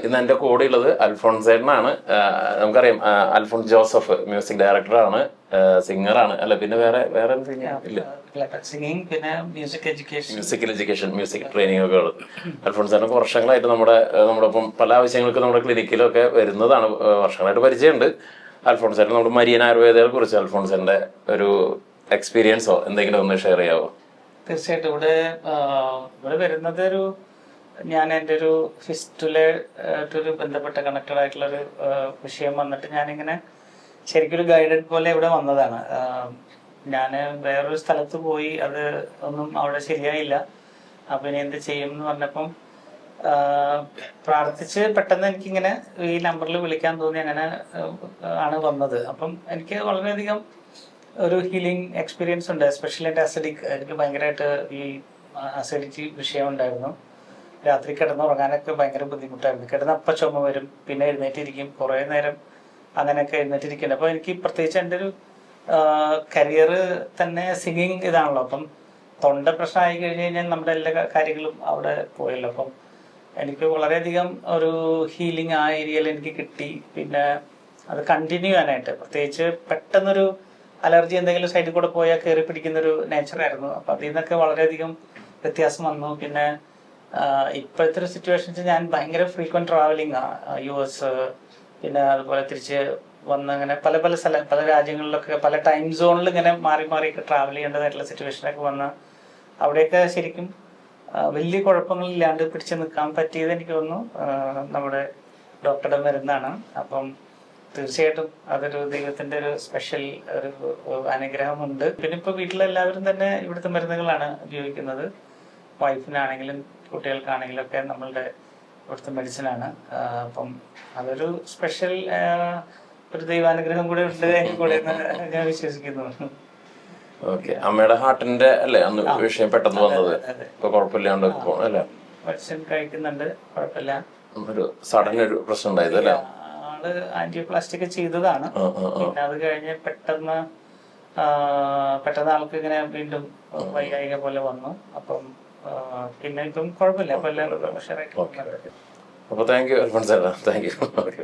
ഇന്ന് എൻ്റെ കൂടെ ഉള്ളത് അൽഫോൺസേട്ടനാണ്. നമുക്കറിയാം അൽഫോൺസ് ജോസഫ് മ്യൂസിക് ഡയറക്ടറാണ്, സിംഗറാണ് അല്ല, പിന്നെ വേറെ വേറെ ഇല്ല, സിംഗിങ്, പിന്നെ മ്യൂസിക്കൽ മ്യൂസിക് ട്രെയിനിങ് ഒക്കെ ഉള്ളത്. അൽഫോൺസേട്ടൻ വർഷങ്ങളായിട്ട് നമ്മുടെ ഒപ്പം പല ആവശ്യങ്ങൾക്ക് നമ്മുടെ ക്ലിനിക്കിലൊക്കെ വരുന്നതാണ്, വർഷങ്ങളായിട്ട് പരിചയമുണ്ട്. അൽഫോൺസേട്ടൻ നമ്മുടെ മരിയൻ ആയുർവേദയെ കുറിച്ച് അൽഫോൺസേട്ടൻ്റെ ഒരു എക്സ്പീരിയൻസോ എന്തെങ്കിലും ഒന്ന് ഷെയർ ചെയ്യാവോ? തീർച്ചയായിട്ടും. ഇവിടെ വരുന്നത് ഞാൻ എൻ്റെ ഒരു ഫിസ്റ്റുലായിട്ടൊരു ബന്ധപ്പെട്ട കണക്റ്റഡ് ആയിട്ടുള്ളൊരു വിഷയം വന്നിട്ട് ഞാനിങ്ങനെ ശരിക്കൊരു ഗൈഡഡ് പോലെ ഇവിടെ വന്നതാണ്. ഞാൻ വേറൊരു സ്ഥലത്ത് പോയി, അത് ഒന്നും അവിടെ ശരിയായില്ല. അപ്പം ഇനി എന്ത് ചെയ്യും എന്ന് പറഞ്ഞപ്പം പ്രാർത്ഥിച്ച് പെട്ടെന്ന് എനിക്കിങ്ങനെ ഈ നമ്പറിൽ വിളിക്കാൻ തോന്നി, അങ്ങനെ ആണ് വന്നത്. അപ്പം എനിക്ക് വളരെയധികം ഒരു ഹീലിംഗ് എക്സ്പീരിയൻസ് ഉണ്ട്. എസ്പെഷ്യലി എൻ്റെ അസിഡിക്, എനിക്ക് ഭയങ്കരമായിട്ട് ഈ അസിഡിറ്റി വിഷയം ഉണ്ടായിരുന്നു. രാത്രി കിടന്നുറങ്ങാനൊക്കെ ഭയങ്കര ബുദ്ധിമുട്ടായിരുന്നു. കിടന്നപ്പം ചുമ വരും, പിന്നെ എഴുന്നേറ്റിരിക്കും, കുറേ നേരം അങ്ങനെയൊക്കെ എഴുന്നേറ്റിരിക്കുന്നുണ്ട്. അപ്പോൾ എനിക്ക് പ്രത്യേകിച്ച് എൻ്റെ ഒരു കരിയർ തന്നെ സിംഗിങ് ഇതാണല്ലോ. അപ്പം തൊണ്ട പ്രശ്നമായി കഴിഞ്ഞ് കഴിഞ്ഞാൽ നമ്മുടെ എല്ലാ കാര്യങ്ങളും അവിടെ പോയല്ലോ. അപ്പം എനിക്ക് വളരെയധികം ഒരു ഹീലിംഗ് ആ ഏരിയയിൽ എനിക്ക് കിട്ടി. പിന്നെ അത് കണ്ടിന്യൂ ചെയ്യാനായിട്ട്, പ്രത്യേകിച്ച് പെട്ടെന്നൊരു അലർജി എന്തെങ്കിലും സൈഡിൽ കൂടെ പോയാൽ കയറി പിടിക്കുന്നൊരു നേച്ചറായിരുന്നു. അപ്പം അതിൽ നിന്നൊക്കെ വളരെയധികം വ്യത്യാസം വന്നു. പിന്നെ ഇപ്പോഴത്തെ ഒരു സിറ്റുവേഷൻസ് ഞാൻ ഭയങ്കര ഫ്രീക്വൻറ്റ് ട്രാവലിംഗ് US, പിന്നെ അതുപോലെ തിരിച്ച് വന്ന് അങ്ങനെ പല രാജ്യങ്ങളിലൊക്കെ പല ടൈം സോണിൽ ഇങ്ങനെ മാറി മാറിയൊക്കെ ട്രാവൽ ചെയ്യേണ്ടതായിട്ടുള്ള സിറ്റുവേഷനൊക്കെ വന്ന് അവിടെയൊക്കെ ശരിക്കും വലിയ കുഴപ്പങ്ങളില്ലാണ്ട് പിടിച്ച് നിൽക്കാൻ പറ്റിയത് എനിക്ക് തോന്നുന്നു നമ്മുടെ ഡോക്ടറുടെ മരുന്നാണ്. അപ്പം തീർച്ചയായിട്ടും അതൊരു ദൈവത്തിൻ്റെ ഒരു സ്പെഷ്യൽ ഒരു അനുഗ്രഹമുണ്ട്. പിന്നെ ഇപ്പോൾ വീട്ടിലെല്ലാവരും തന്നെ ഇവിടുത്തെ മരുന്നുകളാണ് ഉപയോഗിക്കുന്നത്. വൈഫിനാണെങ്കിലും കുട്ടികൾക്കാണെങ്കിലും ഒക്കെ നമ്മളുടെ ഇവിടുത്തെ മെഡിസിനാണ്. അപ്പം അതൊരു സ്പെഷ്യൽ ഒരു ദൈവാനുഗ്രഹം കൂടെ ഉണ്ട് എനിക്ക് കൂടെ എന്ന് ഞാൻ വിശ്വസിക്കുന്നു. ഓക്കെ, അമ്മയുടെ ഹാർട്ടിന്റെ അല്ലേ അന്ന് വിഷയം പെട്ടെന്ന് വന്നത്? ഇപ്പൊ കുഴപ്പമില്ലാണ്ട് അല്ലേ? മെഡിസിൻ കഴിക്കുന്നുണ്ട്, കുഴപ്പമില്ല. ഒരു സഡൻ ഒരു പ്രശ്നം ഉണ്ടായത് അല്ലേ? ആള് ആൻജിയോപ്ലാസ്റ്റിക് ചെയ്തതാണ്. പിന്നെ അത് കഴിഞ്ഞ് പെട്ടെന്ന് ആൾക്ക് ഇങ്ങനെ വീണ്ടും വൈകാരിക പോലെ വന്നു. അപ്പം പിന്നെ ഇപ്പം കുഴപ്പമില്ല, അപ്പൊ എല്ലാവരും ഉഷാറായിട്ട്. അപ്പൊ താങ്ക് യു അൽഫോൺസ് ചേട്ടാ, താങ്ക് യു.